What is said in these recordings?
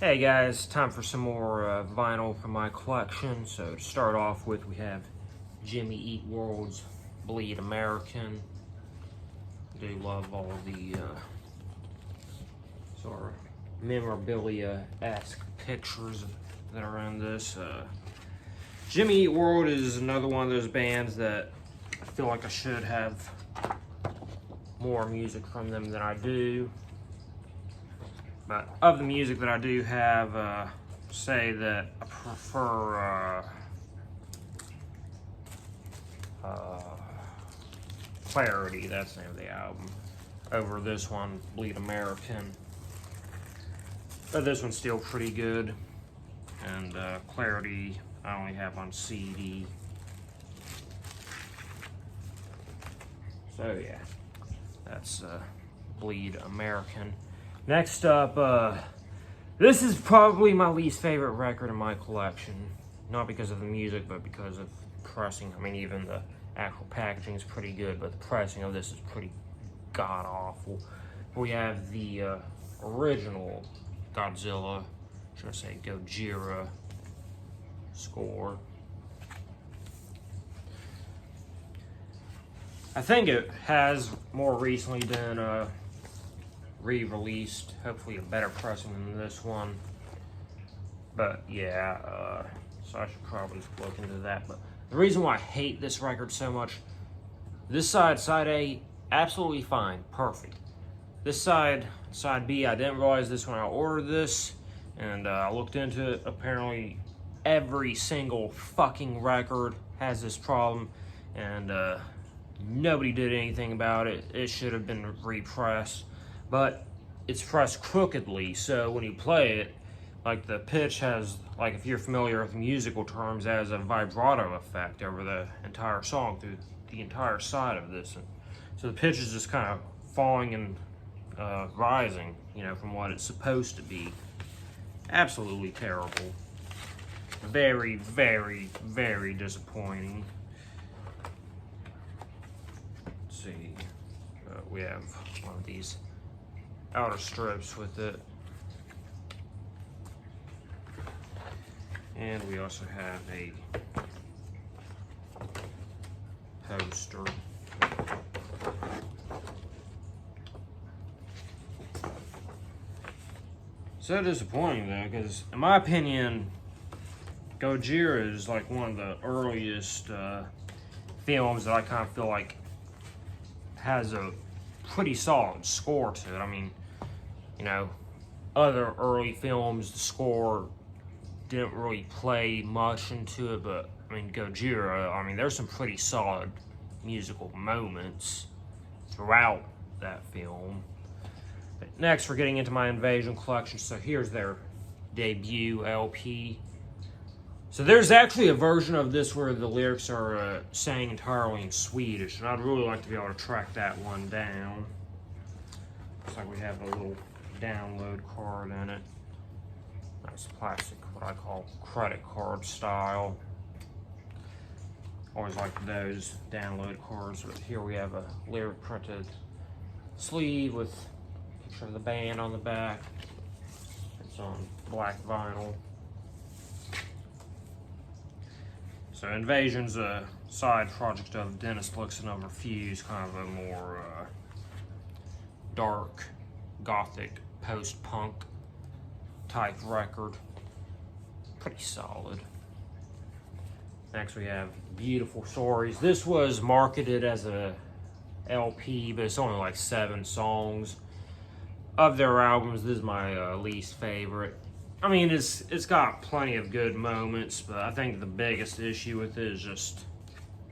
Hey guys, time for some more vinyl from my collection. So to start off with, we have Jimmy Eat World's Bleed American. I do love all the sort of memorabilia-esque pictures that are in this. Jimmy Eat World is another one of those bands that I feel like I should have more music from them than I do. But of the music that I do have, say that I prefer Clarity, that's the name of the album, over this one, Bleed American. But this one's still pretty good. And Clarity I only have on CD. So yeah, that's Bleed American. Next up, this is probably my least favorite record in my collection. Not because of the music, but because of pressing. I mean, even the actual packaging is pretty good, but the pressing of this is pretty god-awful. We have the original Godzilla, should I say Gojira score. I think it has more recently been re-released, hopefully a better pressing than this one. But yeah, so I should probably look into that. But the reason why I hate this record so much, this side A, absolutely fine, perfect. This side B, I didn't realize this when I ordered this, and I looked into it. Apparently every single fucking record has this problem, and nobody did anything about it. It should have been repressed. But it's pressed crookedly, so when you play it, like the pitch has, like if you're familiar with musical terms, has a vibrato effect over the entire song through the entire side of this. And so the pitch is just kind of falling and rising, you know, from what it's supposed to be. Absolutely terrible. Very, very, very disappointing. Let's see. We have one of these outer strips with it, and we also have a poster. So disappointing though, because in my opinion, Gojira is like one of the earliest films that I kind of feel like has a pretty solid score to it. I mean, you know, other early films, the score didn't really play much into it, but I mean, Gojira, I mean, there's some pretty solid musical moments throughout that film. But next, we're getting into my Invasion collection. So here's their debut LP. So there's actually a version of this where the lyrics are sang entirely in Swedish, and I'd really like to be able to track that one down. Looks like we have a little download card in it. Nice plastic, what I call credit card style. Always like those download cards, but here we have a lyric printed sleeve with a picture of the band on the back. It's on black vinyl. So Invasion's a side project of Dennis Blixen of Refuse, kind of a more dark, gothic, post-punk type record. Pretty solid. Next we have Beautiful Stories. This was marketed as a LP, but it's only like 7 songs. Of their albums, this is my least favorite. I mean, it's got plenty of good moments, but I think the biggest issue with it is just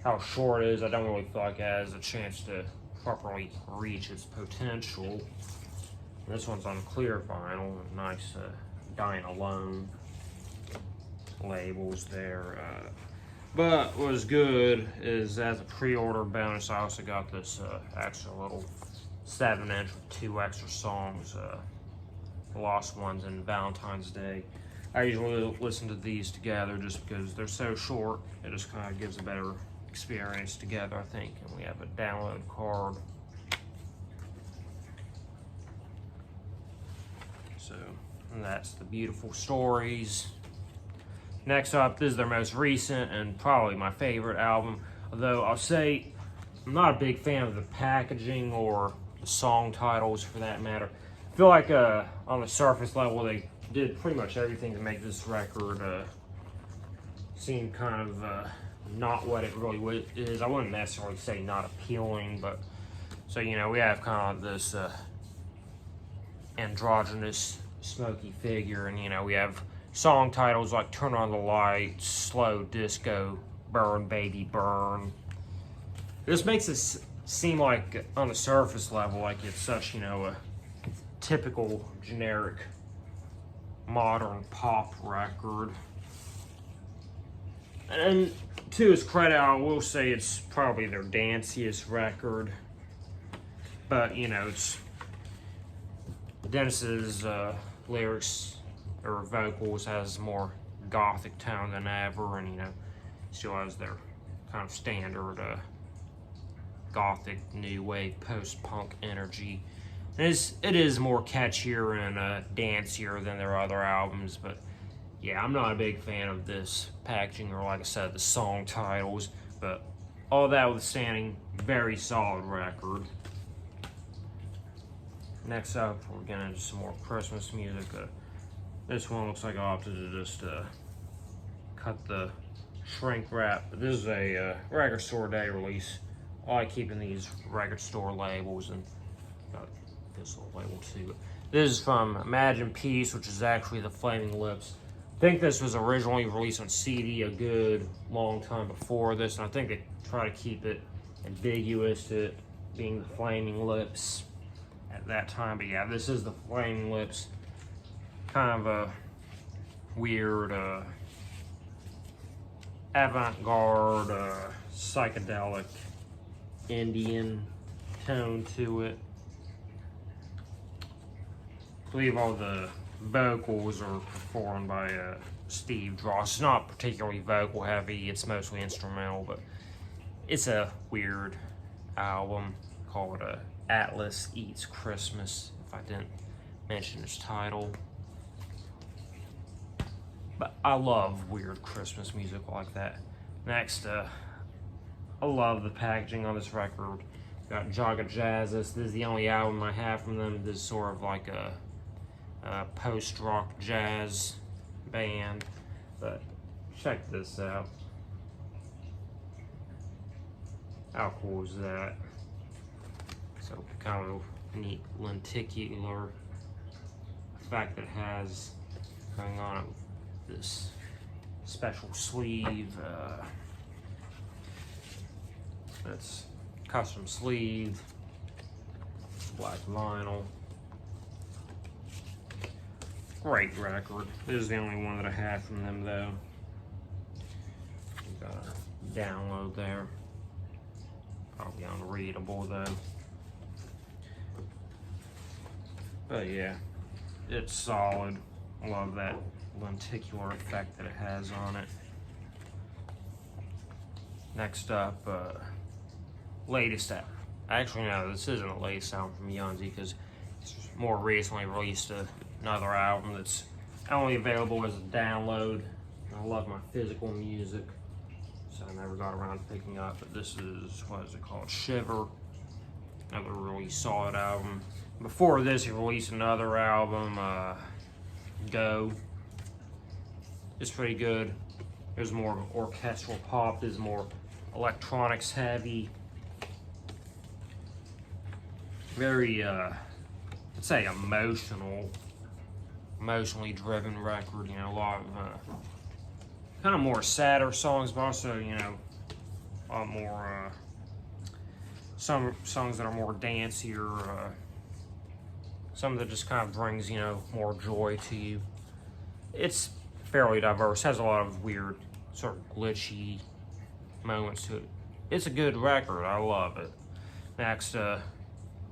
how short it is. I don't really feel like it has a chance to properly reach its potential. This one's on clear vinyl, nice Dying Alone labels there. But what was good is, as a pre-order bonus, I also got this extra little 7-inch with 2 extra songs, the Lost Ones and Valentine's Day. I usually listen to these together just because they're so short. It just kind of gives a better experience together, I think. And we have a download card. So And that's The Beautiful Stories. Next up, this is their most recent and probably my favorite album. Although I'll say I'm not a big fan of the packaging or the song titles for that matter. I feel like on the surface level they did pretty much everything to make this record seem kind of not what it really is. I wouldn't necessarily say not appealing, but so you know we have kind of this androgynous, smoky figure, and you know we have song titles like Turn on the Lights, Slow Disco, Burn Baby Burn. This makes it seem like on the surface level like it's such, you know, a typical generic modern pop record. And to his credit, I will say it's probably their danciest record. But, you know, it's Dennis's lyrics or vocals has more gothic tone than ever, and, you know, still has their kind of standard gothic, new wave, post-punk energy. And it is more catchier and dancier than their other albums, but yeah, I'm not a big fan of this packaging or, like I said, the song titles, but all that withstanding, very solid record. Next up, we're getting into some more Christmas music. This one looks like I opted to just cut the shrink wrap. This is a record store day release. I like keeping these record store labels, and got this little label too. This is from Imagine Peace, which is actually the Flaming Lips. I think this was originally released on CD a good long time before this, and I think they try to keep it ambiguous to it being the Flaming Lips at that time. But yeah, this is the Flaming Lips. Kind of a weird avant-garde, psychedelic Indian tone to it. I believe all the vocals are performed by Steve Dross. It's not particularly vocal heavy, it's mostly instrumental, but it's a weird album called Atlas Eats Christmas, if I didn't mention its title. But I love weird Christmas music like that. Next, I love the packaging on this record. Got Jogger Jazz. This is the only album I have from them. This is sort of like a post-rock jazz band. But check this out. How cool is that? So kind of neat lenticular effect that it has going on with this special sleeve. That's custom sleeve, black vinyl. Great record. This is the only one that I have from them though. Got a download there. Probably unreadable though. But yeah, it's solid. I love that lenticular effect that it has on it. Next up, latest album. Actually, no, this isn't the latest album from Jogger because it's more recently released another album that's only available as a download. I love my physical music, so I never got around to picking up. But this is, what is it called? Shiver. Another really solid album. Before this, he released another album, Go. It's pretty good. There's more orchestral pop. There's more electronics heavy. Very, let's say emotionally driven record. You know, a lot of kind of more sadder songs, but also, you know, a lot more, some songs that are more dancier, some that just kind of brings, you know, more joy to you. It's fairly diverse, has a lot of weird, sort of glitchy moments to it. It's a good record, I love it. Next,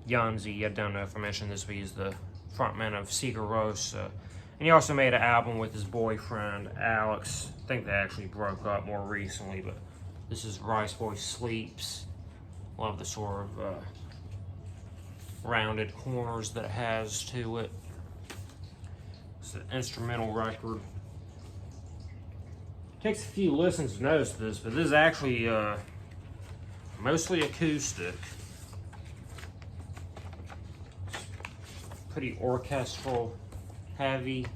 Jogger, I don't know if I mentioned this, but he's the frontman of Rosa. And he also made an album with his boyfriend, Alex. I think they actually broke up more recently, but this is Rice Boy Sleeps. Love the sort of rounded corners that it has to it. It's an instrumental record. Takes a few listens to notice this, but this is actually mostly acoustic. It's pretty orchestral, heavy.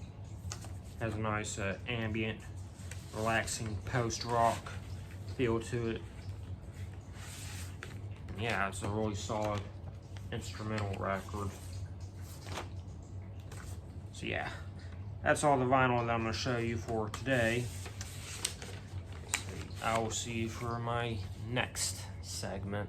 Has a nice ambient, relaxing post-rock feel to it. Yeah, it's a really solid instrumental record. So yeah, that's all the vinyl that I'm going to show you for today. So I will see you for my next segment.